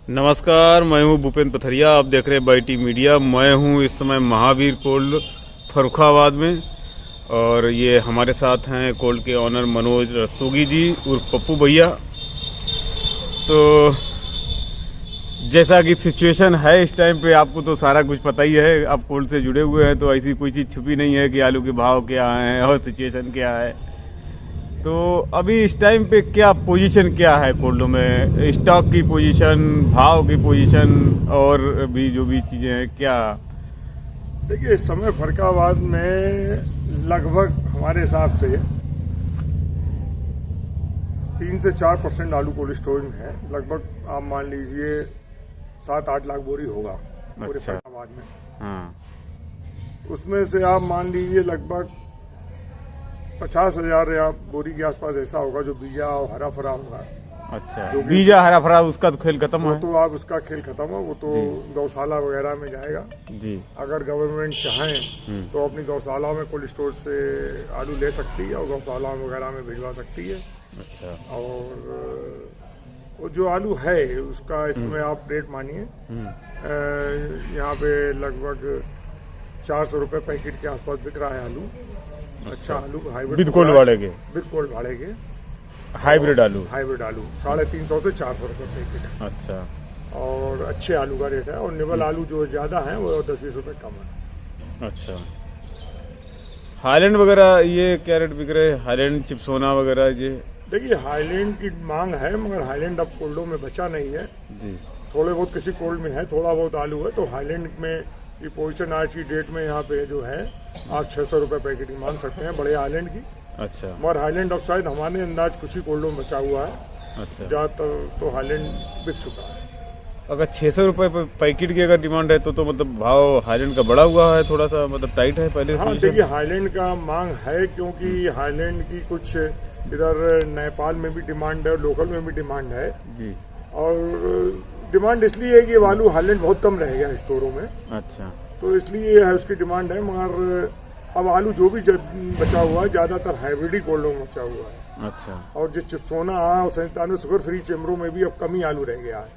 नमस्कार, मैं हूं भूपेंद्र पथरिया। आप देख रहे हैं बाईटी मीडिया। मैं हूं इस समय महावीर कोल्ड फर्रुखाबाद में, और ये हमारे साथ हैं कोल्ड के ऑनर मनोज रस्तोगी जी उर्फ पप्पू भैया। तो जैसा कि सिचुएशन है इस टाइम पे, आपको तो सारा कुछ पता ही है, आप कोल्ड से जुड़े हुए हैं, तो ऐसी कोई चीज़ छुपी नहीं है कि आलू के भाव क्या हैं और सिचुएशन क्या है। तो अभी इस टाइम पे क्या पोजीशन क्या है कोल्ड में, स्टॉक की पोजीशन, भाव की पोजीशन और भी जो भी चीज़ें हैं क्या? देखिए, इस समय फर्रुखाबाद में लगभग हमारे हिसाब से 3 से 4% आलू कोल्ड स्टोरेज में है। लगभग आप मान लीजिए 7-8 लाख बोरी होगा पूरे अच्छा। फर्रुखाबाद में। हाँ। उसमें से आप मान लीजिए लगभग 50,000 या बोरी के आसपास ऐसा होगा जो बीजा और हरा फरा होगा। अच्छा, जो बीजा हरा भरा उसका तो खेल खत्म वो है। तो आप उसका खेल खत्म हो, वो तो गौशाला वगैरह में जाएगा। जी। अगर गवर्नमेंट चाहें तो अपनी गौशाला में कोल्ड स्टोर से आलू ले सकती है और गौशाला वगैरह में भिजवा सकती है। अच्छा। और वो जो आलू है उसका इसमें आप रेट मानिए, यहाँ पे लगभग 400 रुपये पैकेट के आसपास बिक रहा है आलू। अच्छा आलू हाइब्रिड विद कोल्ड भाड़े के, विद कोल्ड भाड़े के हाइब्रिड आलू। हाइब्रिड आलू 350 से 400 रुपये पैकेट है। अच्छा। और अच्छे आलू का रेट है। और निवल आलू जो ज़्यादा है वो 10-20 रुपये कम है। अच्छा, हाईलैंड वगैरह ये क्या रेट बिक रहे हैं? हाईलैंड चिप्सोना वगैरह ये? देखिए, हाईलैंड की मांग है, मगर हाईलैंड अब कोल्डों में बचा नहीं है जी। थोड़े बहुत किसी कोल्ड में है, थोड़ा बहुत आलू है। तो हाईलैंड में की पोजीशन आज की डेट में यहाँ पे जो है आप 600 रुपये पैकेट की मांग सकते हैं बड़े हाईलैंड की। अच्छा। मगर हाईलैंड अब शायद हमारे अंदाज कुछ ही कोल्डों में बचा हुआ है। अच्छा, ज़्यादातर तो हाईलैंड बिक चुका है। अगर 600 रुपये पैकेट की अगर डिमांड है तो मतलब भाव हाईलैंड का बढ़ा हुआ है, थोड़ा सा मतलब टाइट है पहले हाँ, पोजीशन? देखिए, हाईलैंड का मांग है क्योंकि हाईलैंड की कुछ इधर नेपाल में भी डिमांड है, लोकल में भी डिमांड है। जी। और डिमांड इसलिए है कि आलू हाईलैंड बहुत कम रह गया स्टोरों में, अच्छा। तो इसलिए है उसकी डिमांड है। मगर अब आलू जो भी बचा हुआ है ज़्यादातर हाइब्रिड ही कोल्डों में बचा हुआ है। अच्छा। और जो चिप्सोना और 97 शुगर फ्री चेम्बरों में भी अब कम ही आलू रह गया है,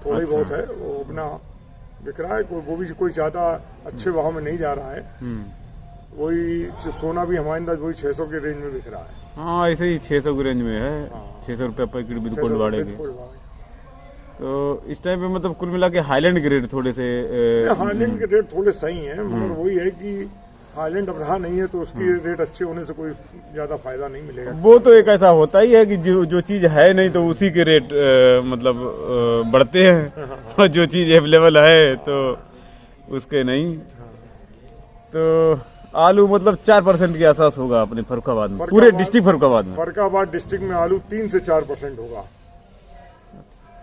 थोड़ा ही बहुत है वो अपना बिक रहा है। वो भी कोई ज़्यादा अच्छे भाव में नहीं जा रहा है। वही चिप्सोना भी हमारे अंदाज वही 600 के रेंज में बिक रहा है। हाँ, ऐसे ही 600 की रेंज में है। हाँ। 600 रुपये पैकेट बिल्कुल 600 भाड़े के। बिल्कुल भाड़े। तो इस टाइम पे मतलब कुल मिला के हाईलैंड के रेट थोड़े से हाईलैंड के रेट थोड़े सही हैं, मगर वही है कि हाईलैंड अब रहा नहीं है तो उसकी रेट अच्छे होने से कोई ज़्यादा फायदा नहीं मिलेगा। वो तो एक ऐसा होता ही है कि जो चीज़ है नहीं तो उसी के रेट मतलब बढ़ते हैं, और जो चीज़ अवेलेबल है तो उसके नहीं। तो आलू मतलब 4% के आसपास होगा अपने फर्रुखाबाद में, पूरे डिस्ट्रिक्ट फर्रुखाबाद में। फर्रुखाबाद डिस्ट्रिक्ट में आलू 3 से 4% होगा।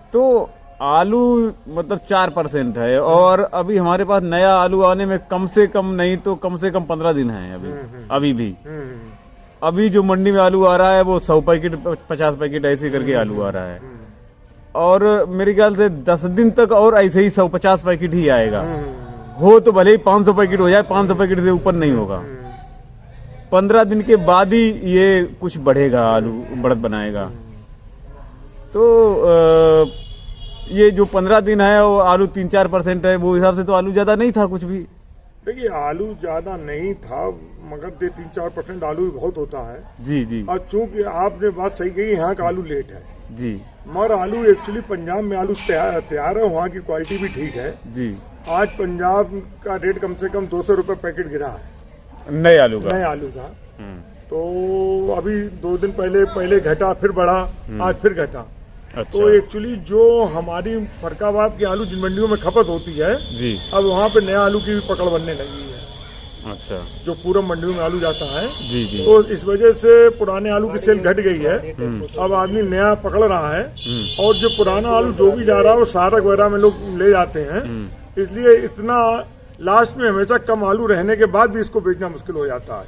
तो आलू मतलब 4% है, और अभी हमारे पास नया आलू आने में कम से कम नहीं तो कम से कम 15 दिन है अभी भी। अभी जो मंडी में आलू आ रहा है वो 100 पैकेट 50 पैकेट ऐसे करके आलू आ रहा है, और मेरे ख्याल से 10 दिन तक और ऐसे ही 150 पैकेट ही आएगा। हो तो भले ही 500 पैकेट हो जाए, 500 पैकेट से ऊपर नहीं होगा। 15 दिन के बाद ही ये कुछ बढ़ेगा, आलू बढ़त बनाएगा। तो ये जो 15 दिन है वो आलू 3-4% है, वो हिसाब से तो आलू ज्यादा नहीं था कुछ भी। देखिए, आलू ज्यादा नहीं था, मगर 3-4% आलू भी बहुत होता है। जी जी और चूंकि आपने बात सही कही, यहाँ का आलू लेट है जी मगर आलू एक्चुअली पंजाब में आलू तैयार है, वहाँ की क्वालिटी भी ठीक है। जी। आज पंजाब का रेट कम से कम 200 रुपये पैकेट गिरा है नए आलू का। नए आलू का। तो अभी 2 दिन पहले घटा, फिर बढ़ा, आज फिर घटा। अच्छा। तो एक्चुअली जो हमारी फर्रुखाबाद की आलू जिन मंडियों में खपत होती है जी। अब वहाँ पे नया आलू की भी पकड़ बनने लगी है। अच्छा। जो पूरब मंडियों में आलू जाता है, जी जी। तो इस वजह से पुराने आलू की सेल घट गई है। अब आदमी नया पकड़ रहा है, और जो पुराना आलू जो भी जा रहा है वो सारक वगैरह में लोग ले जाते हैं। इसलिए इतना लास्ट में हमेशा कम आलू रहने के बाद भी इसको बेचना मुश्किल हो जाता है।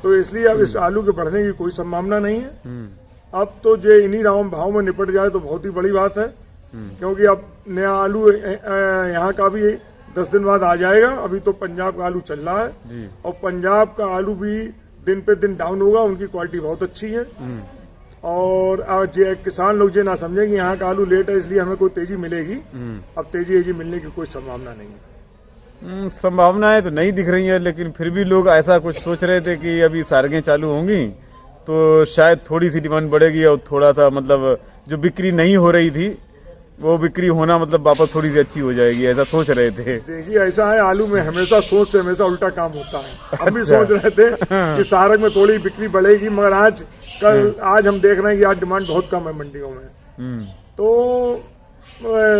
तो इसलिए अब इस आलू के बढ़ने की कोई संभावना नहीं है। अब तो जो इन्हीं भाव में निपट जाए तो बहुत ही बड़ी बात है, क्योंकि अब नया आलू यहाँ का भी 10 दिन बाद आ जाएगा। अभी तो पंजाब का आलू चल रहा है, और पंजाब का आलू भी दिन पे दिन डाउन होगा, उनकी क्वालिटी बहुत अच्छी है। और आज ये किसान लोग ये ना समझे कि यहाँ का आलू लेट है इसलिए हमें कोई तेजी मिलेगी। अब तेजी मिलने की कोई संभावना नहीं है। संभावनाएं तो नहीं दिख रही है, लेकिन फिर भी लोग ऐसा कुछ सोच रहे थे कि अभी सारंगें चालू होंगी तो शायद थोड़ी सी डिमांड बढ़ेगी और थोड़ा सा मतलब जो बिक्री नहीं हो रही थी वो बिक्री होना मतलब वापस थोड़ी सी अच्छी हो जाएगी, ऐसा सोच रहे थे। देखिए ऐसा है, आलू में हमेशा सोच से हमेशा उल्टा काम होता है। हम भी सोच रहे थे कि सारंग में थोड़ी बिक्री बढ़ेगी, मगर आज हम देख रहे हैं कि आज डिमांड बहुत कम है मंडियों में। तो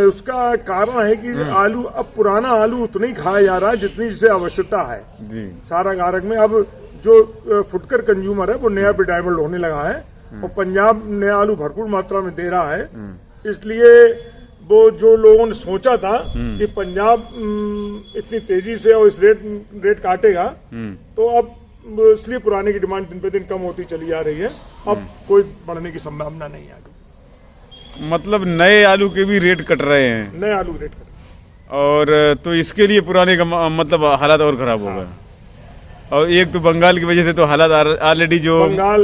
उसका कारण है कि आलू अब पुराना आलू उतना ही खाया जा रहा है जितनी जिसे आवश्यकता है सारंग में। अब जो फुटकर कंज्यूमर है वो नया पे डाइवर्ट होने लगा है और पंजाब नया आलू भरपूर मात्रा में दे रहा है। इसलिए वो जो लोगों ने सोचा था कि पंजाब इतनी तेजी से और इस रेट काटेगा, तो अब इसलिए पुराने की डिमांड दिन पे दिन कम होती चली जा रही है। अब कोई बढ़ने की संभावना नहीं है। मतलब नए आलू के भी रेट कट रहे हैं, नए आलू रेट कट और तो इसके लिए पुराने का मतलब हालात और खराब हो गए। और एक तो बंगाल की वजह से तो हालात ऑलरेडी जो बंगाल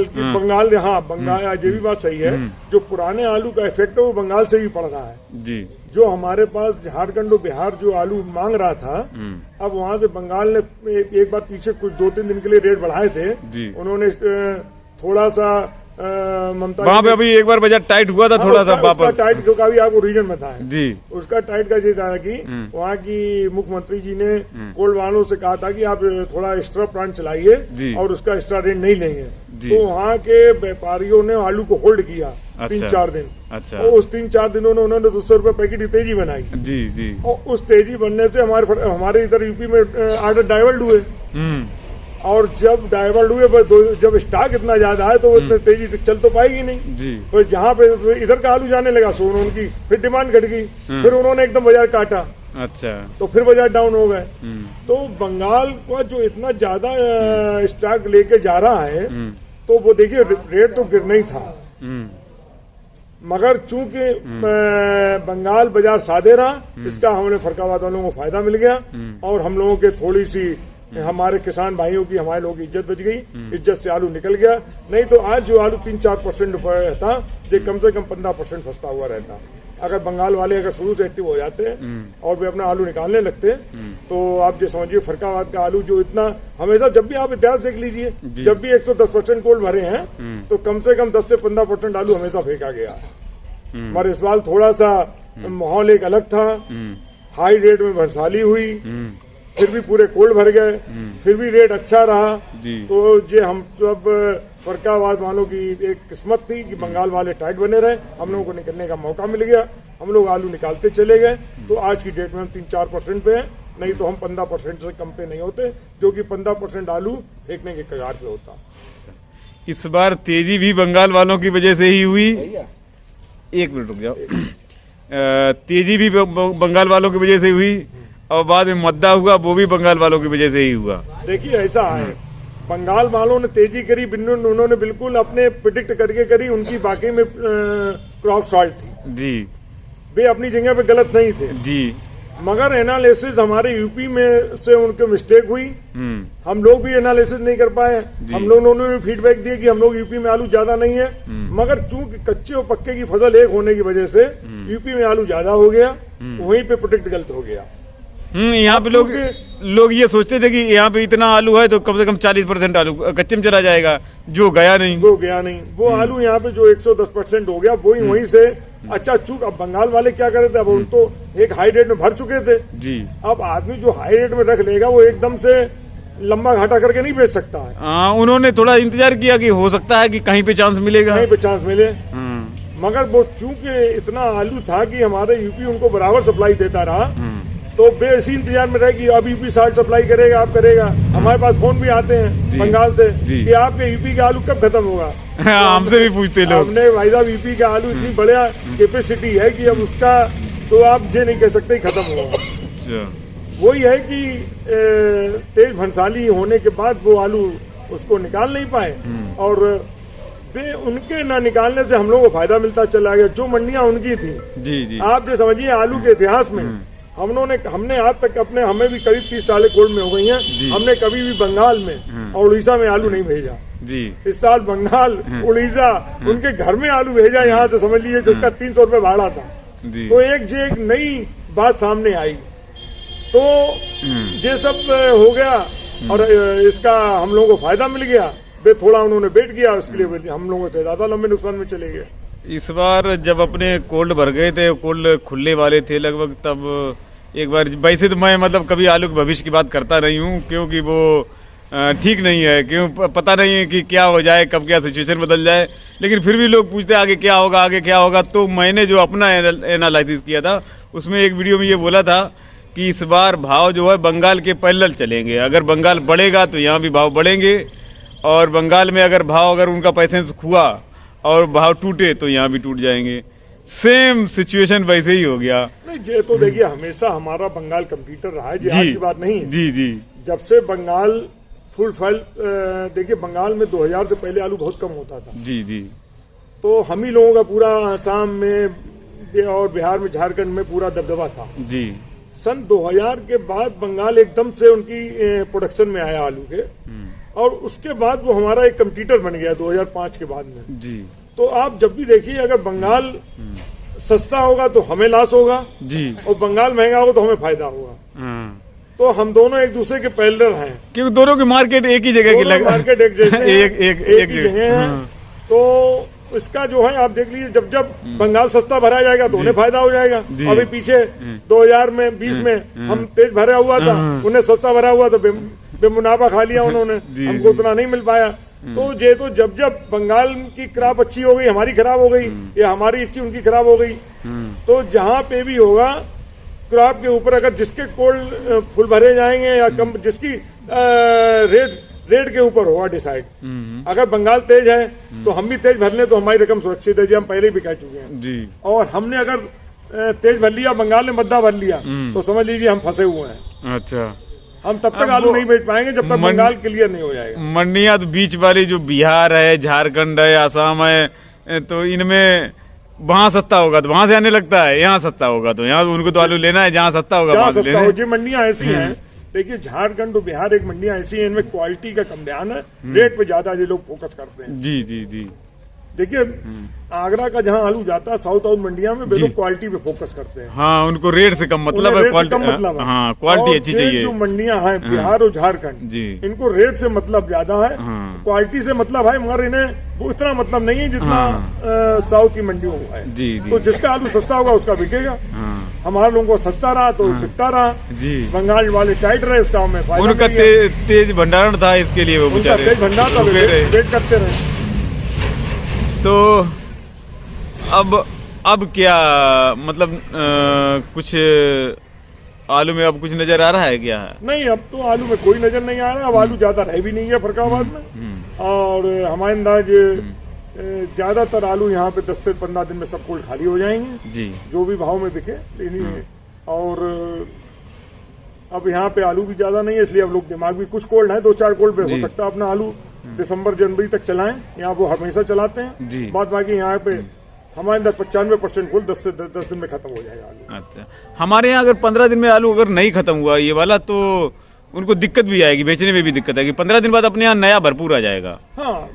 ये भी बात सही है। जो पुराने आलू का इफेक्ट है वो बंगाल से भी पड़ रहा है जी। जो हमारे पास झारखंड और बिहार जो आलू मांग रहा था, अब वहाँ से बंगाल ने एक बार पीछे कुछ 2-3 दिन के लिए रेट बढ़ाए थे जी। उन्होंने थोड़ा सा ममता वहाँ पे अभी एक बार बाजार टाइट हुआ था, थोड़ा सा वापस टाइट का भी आपको रीजन बताएं जी। उसका टाइट का ये था कि वहाँ की मुख्यमंत्री जी ने कोल वालों से कहा था कि आप थोड़ा एक्स्ट्रा प्लांट चलाइए और उसका एक्स्ट्रा रेट नहीं लेंगे। तो वहाँ के व्यापारियों ने आलू को होल्ड किया 3-4 दिन। अच्छा। और उस 3-4 दिनों में उन्होंने 200 रुपए पैकेट की तेजी बनाई जी जी। और उस तेजी बनने से हमारे इधर यूपी में आर्डर डाइवर्ट हुए और जब डाइवर्ट हुए जब स्टॉक इतना ज्यादा है तो वो इतनी तेजी से चल तो पाएगी नहीं जी। तो जहाँ पे इधर का आलू जाने लगा सो उनकी फिर डिमांड घट गई, फिर उन्होंने एकदम बाजार काटा। अच्छा। तो फिर बाजार डाउन हो गए। तो बंगाल का जो इतना ज्यादा स्टॉक लेके जा रहा है तो वो देखिए रेट तो गिरना ही था, मगर चूंकि बंगाल बाजार सादे रहा, इसका हमने फरकाबाद वालों को फायदा मिल गया और हम लोगों के थोड़ी सी हमारे किसान भाइयों की हमारे लोगों की इज्जत बच गई। इज्जत से आलू निकल गया, नहीं तो आज जो आलू 3-4% रहता ये कम से कम 15% फंसता हुआ रहता। अगर बंगाल वाले अगर शुरू से एक्टिव हो जाते और वे अपना आलू निकालने लगते तो आप जो समझिए फरकाबाद का आलू जो इतना हमेशा, जब भी आप इतिहास देख लीजिए, जब भी 110% कोल भरे हैं तो कम से कम 10 से 15% आलू हमेशा फेंका गया है। मगर इस बार थोड़ा सा माहौल एक अलग था, हाई रेट में भरसाली हुई, फिर भी पूरे कोल्ड भर गए, फिर भी रेट अच्छा रहा। तो ये हम सब फरकाबाद वालों की एक किस्मत थी कि बंगाल वाले टाइट बने रहे, हम लोगों को निकलने का मौका मिल गया, हम लोग आलू निकालते चले गए। तो आज की डेट में हम 3-4% पे हैं, नहीं तो हम 15% से कम पे नहीं होते, जो कि 15% आलू फेंकने के कगार पे होता। इस बार तेजी भी बंगाल वालों की वजह से ही हुई। एक मिनट रुक जाओ। तेजी भी बंगाल वालों की वजह से हुई और बाद में मद्दा हुआ वो भी बंगाल वालों की वजह से ही हुआ। देखिए ऐसा है, बंगाल वालों ने तेजी करी, उन्होंने बिल्कुल अपने प्रिडिक्ट करके करी, उनकी बाकी में क्रॉप शॉर्ट थी जी। वे अपनी जगह पे गलत नहीं थे जी, मगर एनालिसिस हमारे यूपी में से उनके मिस्टेक हुई। हम लोग भी एनालिसिस नहीं कर पाए। हम लोगों ने भी फीडबैक दिया कि हम लोग यूपी में आलू ज्यादा नहीं है, मगर चूंकि कच्चे और पक्के की फसल एक होने की वजह से यूपी में आलू ज्यादा हो गया, वहीं पे प्रोटेक्ट गलत हो गया। यहाँ पे लोग ये सोचते थे कि यहाँ पे इतना आलू है तो कम से कम 40% आलू कच्चे में चला जाएगा, जो गया नहीं। वो आलू यहाँ पे जो 110% हो गया वही वहीं से अच्छा चूक। अब बंगाल वाले क्या कर रहे थे, अब उन तो एक हाई रेट में भर चुके थे जी। अब आदमी जो हाई रेट में रख लेगा वो एकदम से लंबा घाटा करके नहीं बेच सकता है। उन्होंने थोड़ा इंतजार किया कि हो सकता है कि कहीं पे चांस मिलेगा, कहीं पे चांस मिले, मगर वो चूंकि इतना आलू था कि हमारे यूपी उनको बराबर सप्लाई देता रहा, तो बेसी इंतजार में रहे कि अब यूपी साल्ट सप्लाई करेगा, आप करेगा। हमारे पास फोन भी आते हैं बंगाल से कि आपके यूपी का आलू कब खत्म होगा। हमसे भी पूछते लोग। हमने भाई साहब यूपी का आलू इतनी बढ़िया कैपेसिटी है कि अब उसका तो आप ये नहीं कह सकते खत्म होगा। वही है कि तेज भंसाली होने के बाद वो आलू उसको निकाल नहीं पाए और वे उनके ना निकालने से हम लोगों को फायदा मिलता चला गया। जो मंडियां उनकी थी जी जी, आप जो समझिए आलू के इतिहास में हमने आज तक हमें भी करीब 30 साल कोल्ड में हो गई हैं, हमने कभी भी बंगाल में और उड़ीसा में आलू नहीं भेजा जी। इस साल बंगाल, उड़ीसा, उनके घर में आलू भेजा यहाँ से, समझ लीजिए, जिसका 300 रुपये भाड़ा था। जी। तो एक नई बात सामने आई, तो ये सब हो गया और इसका हम लोगों को फायदा मिल गया। वे थोड़ा उन्होंने वेट किया, उसके लिए हम लोगों से ज्यादा लंबे नुकसान में चले गए। इस बार जब अपने कोल्ड भर गए थे, कोल्ड खुलने वाले थे लगभग, तब एक बार, वैसे तो मैं मतलब कभी आलू के भविष्य की बात करता नहीं हूँ, क्योंकि वो ठीक नहीं है, क्यों पता नहीं है कि क्या हो जाए, कब क्या सिचुएशन बदल जाए। लेकिन फिर भी लोग पूछते हैं आगे क्या होगा, आगे क्या होगा। तो मैंने जो अपना एनालिसिस किया था, उसमें एक वीडियो में ये बोला था कि इस बार भाव जो है बंगाल के पैरेलल चलेंगे। अगर बंगाल बढ़ेगा तो यहाँ भी भाव बढ़ेंगे, और बंगाल में अगर उनका पैसेंस हुआ और भाव टूटे तो यहाँ भी टूट जाएंगे। सेम सिचुएशन वैसे ही हो गया। नहीं, ये तो देखिए हमेशा हमारा बंगाल कंप्यूटर रहा है, आज की बात नहीं है। जी जी। जब से बंगाल फुल फल, देखिए बंगाल में 2000 से पहले आलू बहुत कम होता था। जी जी। तो हम ही लोगों का पूरा आसाम में और बिहार में, झारखंड में पूरा दबदबा था। जी। सन 2000 के बाद बंगाल एकदम से उनकी प्रोडक्शन में आया आलू के, और उसके बाद वो हमारा एक कंप्यूटर बन गया 2005 के बाद में। जी। तो आप जब भी देखिए, अगर बंगाल सस्ता होगा तो हमें लॉस होगा जी, और बंगाल महंगा होगा तो हमें फायदा होगा। तो हम दोनों एक दूसरे के पैरेलल हैं, क्योंकि दोनों की मार्केट एक ही जगह की लग, मार्केट एक जैसे एक ही जगह है। तो इसका जो है आप देख लीजिए, जब बंगाल सस्ता भरा जाएगा तो उन्हें फायदा हो जाएगा। अभी पीछे 2020 में हम तेज भरा हुआ था, उन्हें सस्ता भरा हुआ तो बेमुनाफा खा लिया उन्होंने, हमको उतना नहीं मिल पाया। तो ये तो जब बंगाल की क्रॉप अच्छी हो गई, हमारी खराब हो गई, या हमारी अच्छी उनकी खराब हो गई, तो जहाँ पे भी होगा क्रॉप के ऊपर, अगर जिसके कोल्ड फुल भरे जाएंगे या कम, जिसकी रेट के ऊपर होगा डिसाइड। अगर बंगाल तेज है तो हम भी तेज भर लें तो हमारी रकम सुरक्षित है जी, हम पहले भी कह चुके हैं जी। और हमने अगर तेज भर लिया, बंगाल ने मद्दा भर लिया, तो समझ लीजिए हम फंसे हुए हैं। अच्छा, हम तब तक आलू नहीं बेच पाएंगे जब तक बंगाल क्लियर नहीं हो जाएगा। मंडियां तो बीच वाली जो बिहार है, झारखंड है, आसाम है, तो इनमें वहाँ सस्ता होगा तो वहां से आने लगता है, यहाँ सस्ता होगा तो यहाँ उनको तो आलू लेना है, जहाँ सस्ता होगा वहां से लेना है। मंडियां ऐसी हैं, देखिए झारखंड और बिहार एक मंडियां ऐसी हैं, इनमें क्वालिटी का कम ध्यान है, रेट पे ज्यादा ये लोग फोकस करते हैं। जी जी जी। देखिए आगरा का जहाँ आलू जाता है, साउथ मंडिया में वे लोग क्वालिटी पे फोकस करते हैं। हाँ, उनको रेट से कम मतलब है, क्वालिटी मतलब है। हाँ, क्वालिटी अच्छी चाहिए। जो मंडियां हैं बिहार और झारखंड जी, इनको रेट से मतलब ज्यादा है, क्वालिटी से मतलब है, मगर इन्हें वो इतना मतलब नहीं है जितना साउथ की मंडियों को है। जी जी। तो जिसका आलू सस्ता होगा उसका बिकेगा, हमारे लोगों को सस्ता रहा तो बिकता रहा जी। बंगाल वाले टाइट रहे, उसका हमें फायदा। उनका तेज भंडारण था, इसके लिए वो बेचारे तेज भंडार था, वेट करते रहे। तो अब क्या मतलब कुछ आलू में अब कुछ नजर आ रहा है क्या? नहीं, अब तो आलू में कोई नजर नहीं आ रहा है। अब आलू ज्यादा रह भी नहीं है फरकाबाद में, और हमारे अंदाज ज्यादातर आलू यहाँ पे 10 से 15 दिन में सब कोल्ड खाली हो जाएंगे जी, जो भी भाव में बिके। और अब यहाँ पे आलू भी ज्यादा नहीं है, इसलिए अब लोग दिमाग भी, कुछ कोल्ड है, 2-4 कोल्ड पे हो सकता है अपना आलू दिसंबर जनवरी तक चलाएं, यहाँ वो हमेशा चलाते हैं। बात बाकी यहाँ पे हमारे अंदर 95% कोल्ड 10 दिन में खत्म हो जाएगा आलू। अच्छा, हमारे यहाँ अगर 15 दिन में आलू अगर नहीं खत्म हुआ ये वाला, तो उनको दिक्कत भी आएगी, बेचने में भी दिक्कत आएगी। 15 दिन बाद अपने यहाँ नया भरपूर आ जाएगा। हाँ,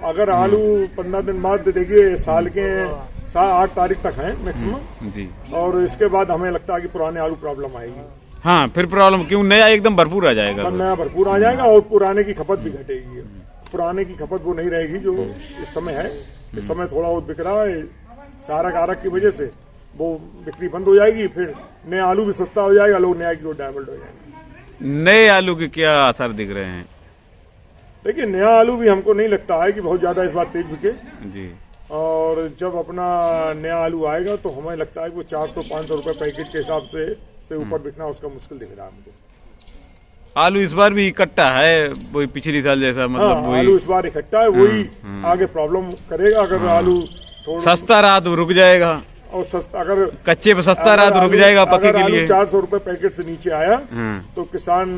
अगर आलू 15 दिन बाद, देखिए साल के 8 तारीख तक है मैक्सिमम जी, और इसके बाद हमें लगता है कि पुराने आलू प्रॉब्लम आएगी। हाँ, फिर प्रॉब्लम क्यों, नया एकदम भरपूर आ जाएगा, नया भरपूर आ जाएगा, और पुराने की खपत भी घटेगी। पुराने की खपत वो नहीं रहेगी जो इस समय है। इस समय थोड़ा बहुत बिक रहा है, सारा कारक की वजह से वो बिक्री बंद हो जाएगी, फिर नया आलू भी सस्ता हो जाएगा, लोग नया की ओर डाइवर्ट हो जाएंगे। नए आलू के क्या असर दिख रहे हैं? देखिए नया आलू भी हमको नहीं लगता है कि बहुत ज्यादा इस बार तेज बिके जी, और जब अपना नया आलू आएगा तो हमें लगता है कि वो 400-500 रुपए पैकेट के हिसाब से ऊपर बिकना उसका मुश्किल दिख रहा है हमको। आलू इस बार भी इकट्ठा है, वही पिछली साल जैसा, मतलब वही आलू इस बार इकट्ठा है, वही आगे प्रॉब्लम करेगा। अगर आलू सस्ता रहा तो रुक जाएगा, और अगर कच्चे पे सस्ता रहा तो रुक जाएगा, पक्के के लिए 400 रुपए पैकेट से नीचे आया तो किसान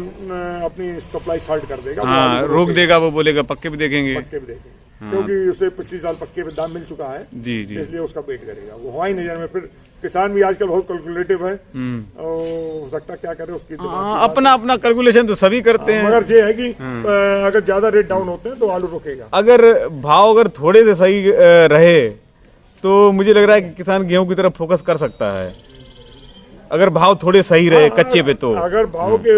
अपनी सप्लाई शॉर्ट कर देगा, रोक देगा, वो बोलेगा पक्के भी देखेंगे, पक्के भी देखेंगे। क्योंकि उसे पिछले साल पक्के पे दाम मिल चुका है, जी जी, इसलिए उसका वेट करेगा। वो हवाई नजर में फिर किसान भी आजकल बहुत कैलकुलेटिव है, और हो सकता क्या करे उसकी अपना अपना कैलकुलेशन तो सभी करते हैं, मगर ये है कि अगर ज्यादा रेट डाउन होते हैं तो आलू रुकेगा। अगर भाव अगर थोड़े से सही रहे तो मुझे लग रहा है कि किसान गेहूं की तरफ फोकस कर सकता है, अगर भाव थोड़े सही रहे कच्चे पे तो। अगर भाव के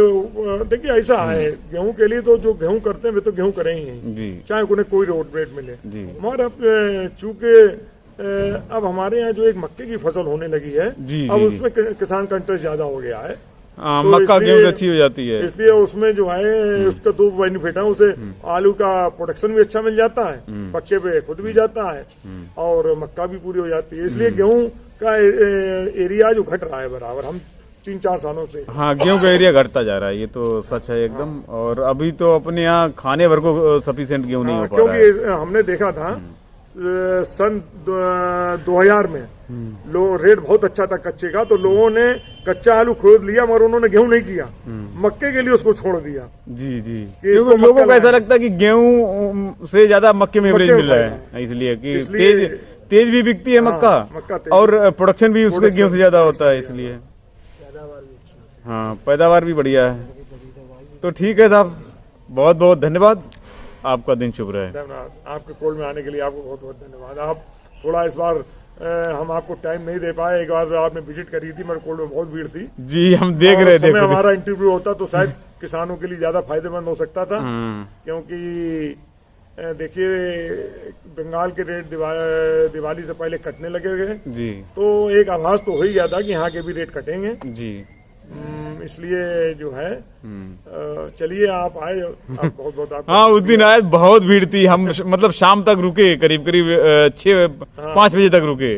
देखिए ऐसा है, गेहूं के लिए तो जो गेहूं करते हैं वे तो गेहूं करेंगे जी, चाहे उन्हें कोई रोड रेट मिले जी, मगर अब चूंकि अब हमारे यहाँ जो एक मक्के की फसल होने लगी है, जी, अब जी, उसमें किसान कंट्रेस्ट ज्यादा हो गया है, तो मक्का गेहूं अच्छी हो जाती है, इसलिए उसमें जो है उसका दो बेनिफिट है। उसे आलू का प्रोडक्शन भी अच्छा मिल जाता है, पक्के पे खुद भी जाता है, और मक्का भी पूरी हो जाती है। इसलिए गेहूं का एरिया जो घट रहा है बराबर, हम 3-4 सालों से। हाँ, गेहूं का एरिया घटता जा रहा है, ये तो सच है एकदम। और अभी तो अपने यहाँ खाने भर को सफिशिएंट गेहूं नहीं हो पा रहा है, क्योंकि हमने देखा था सन 2000 में रेट बहुत अच्छा था कच्चे का, तो लोगों ने कच्चा आलू खरीद लिया मगर उन्होंने गेहूं नहीं किया, मक्के के लिए उसको छोड़ दिया। जी जी, क्योंकि लोगों को ऐसा लगता है कि गेहूं से ज्यादा मक्के में एवरेज मिल रहा है, इसलिए कि तेज भी बिकती है मक्का, और प्रोडक्शन भी उसके गेहूं से ज्यादा होता है, इसलिए हाँ पैदावार भी बढ़िया है। तो ठीक है साहब, बहुत बहुत धन्यवाद, आपका दिन शुभ रहे। धन्यवाद, आपके कॉल में आने के लिए आपको बहुत बहुत धन्यवाद। आप थोड़ा इस बार हम आपको टाइम नहीं दे पाए, एक बार आपने विजिट करी थी, मेरे कॉल में बहुत भीड़ थी जी, हम देख रहे थे। हमारा इंटरव्यू होता तो शायद किसानों के लिए ज्यादा फायदेमंद हो सकता था, क्योंकि देखिए बंगाल के रेट दिवाली से पहले कटने लगे गए जी, तो एक आभास तो हो ही गया था कि यहाँ के भी रेट कटेंगे जी, इसलिए जो है चलिए आप आए, आप बहुत बहुत हाँ उस दिन आए, बहुत भीड़ थी, हम मतलब शाम तक रुके, करीब करीब 5 बजे तक रुके,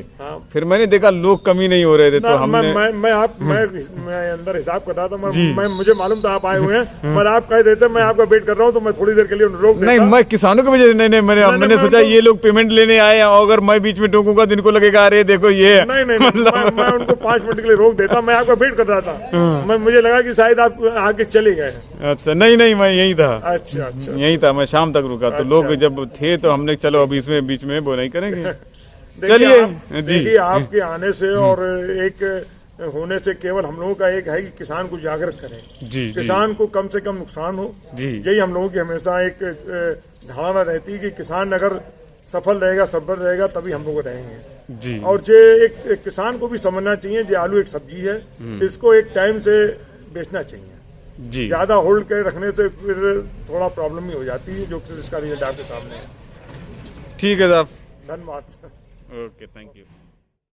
फिर मैंने देखा लोग कमी नहीं हो रहे थे, तो हमने मैं अंदर हिसाब कर रहा था, मुझे मालूम था आप आए हुए हैं, पर आप कह देते मैं आपका वेट कर रहा हूँ तो मैं थोड़ी देर के लिए रोक देता। नहीं, मैं किसानों की वजह से नहीं, मैंने सोचा ये लोग पेमेंट लेने आए, अगर मैं बीच में टोकूंगा तो इनको लगेगा अरे देखो ये, नहीं मैं उनको 5 मिनट के लिए रोक देता, मैं आपका वेट कर रहा था, मुझे लगा कि शायद आप आगे चले गए। अच्छा नहीं, मैं यही था। अच्छा यही था, मैं शाम तक रुका, तो लोग जब थे तो हमने चलो अब इसमें बीच में वो नहीं करेंगे। चलिए देखिए आपके आने से और एक होने से केवल हम लोगों का एक है कि किसान को जागृत करें जी, किसान को कम से कम नुकसान हो जी, यही हम लोगों की हमेशा एक धारणा रहती है कि किसान अगर सफल रहेगा, सफल रहेगा तभी हम लोग रहेंगे जी। और जो एक किसान को भी समझना चाहिए जो आलू एक सब्जी है, इसको एक टाइम से बेचना चाहिए जी, ज्यादा होल्ड कर रखने से फिर थोड़ा प्रॉब्लम ही हो जाती है, जो इसका रिजल्ट आपके सामने है। ठीक है साहब, धन्यवाद। Okay, thank you.